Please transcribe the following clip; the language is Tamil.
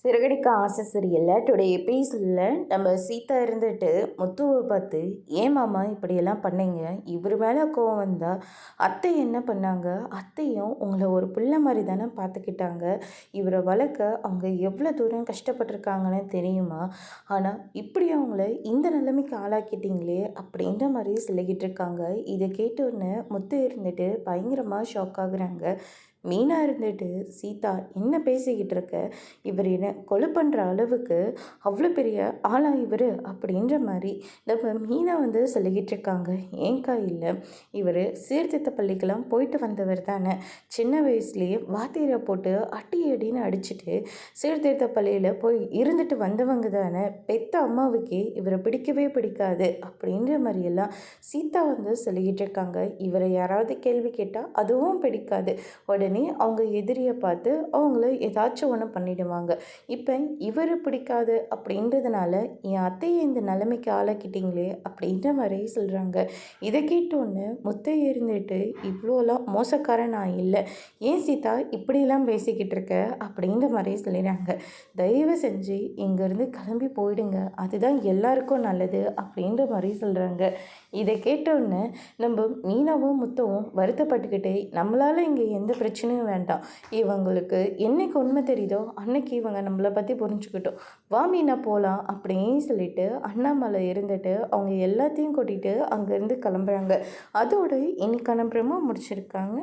சிறகடிக்க ஆசை சீரியல்ல டுடே எபிசோடில் நம்ம சீதா இருந்துட்டு முத்துவை பார்த்து, ஏன் மாமா இப்படியெல்லாம் பண்ணீங்க, இவர் மேலே கோவம் வந்தால் அத்தை என்ன பண்ணாங்க, அத்தையும் உங்களை ஒரு பிள்ளை மாதிரி தானே பார்த்துக்கிட்டாங்க, இவரை வளர்க்க அவங்க எவ்வளோ தூரம் கஷ்டப்பட்டிருக்காங்கன்னு தெரியுமா, ஆனால் இப்படி அவங்கள இந்த நிலைமைக்கு ஆளாக்கிட்டீங்களே அப்படின்ற மாதிரி சொல்லிக்கிட்டு இருக்காங்க. இதை கேட்டோன்னு முத்து இருந்துட்டு பயங்கரமாக ஷாக் ஆகுறாங்க. மீனா இருந்துட்டு, சீதா என்ன பேசிக்கிட்டு இருக்க, இவர் என்ன கொலை பண்ணுற அளவுக்கு அவ்வளோ பெரிய ஆளா இவர் அப்படின்ற மாதிரி நம்ம மீனா வந்து சொல்லிக்கிட்டு இருக்காங்க. ஏங்கா இல்லை, இவர் சீர்திருத்த பள்ளிக்கெல்லாம் போயிட்டு வந்தவர் தானே, சின்ன வயசுலேயே வாத்தியரை போட்டு அடி அடின்னு அடிச்சுட்டு சீர்திருத்த பள்ளியில் போய் இருந்துட்டு வந்தவங்க தானே, பெத்த அம்மாவுக்கே இவரை பிடிக்கவே பிடிக்காது அப்படின்ற மாதிரியெல்லாம் சீதா வந்து சொல்லிக்கிட்டு இருக்காங்க. இவரை யாராவது கேள்வி கேட்டால் அதுவும் பிடிக்காது, உடனே அவங்க எதிரியை பார்த்து அவங்கள ஏதாச்சும் ஒன்று பண்ணிடுவாங்க. இப்போ இவர் பிடிக்காது அப்படின்றதுனால என் அத்தையை இந்த நிலைமைக்கு ஆளாக்கிட்டீங்களே அப்படின்ற மாதிரி சொல்கிறாங்க. இதை கேட்டோன்னு முத்தை இருந்துட்டு, இவ்வளோலாம் மோசக்காரன் நான் இல்லை, ஏன் சீதா இப்படியெல்லாம் பேசிக்கிட்டு இருக்க அப்படின்ற மாதிரி சொல்லிடுறாங்க. தயவு செஞ்சு இங்கேருந்து கிளம்பி போயிடுங்க, அதுதான் எல்லாருக்கும் நல்லது அப்படின்ற மாதிரி சொல்கிறாங்க. இதை கேட்டோன்னு நம்ம மீனாவும் முத்தவும் வருத்தப்பட்டுக்கிட்டே, நம்மளால் இங்கே எந்த பிரச்சனையும் வேண்டாம், இவங்களுக்கு என்னைக்கு உண்மை தெரியுதோ அன்னைக்கு இவங்க நம்மளை பற்றி புரிஞ்சுக்கிட்டோம், வா மீனா போகலாம் அப்படின்னு சொல்லிட்டு அண்ணாமலை இருந்துட்டு அவங்க எல்லாத்தையும் கூட்டிகிட்டு அங்கேருந்து கிளம்புறாங்க. அதோடு இன்னைக்கான ப்ரோமோ முடிச்சிருக்காங்க.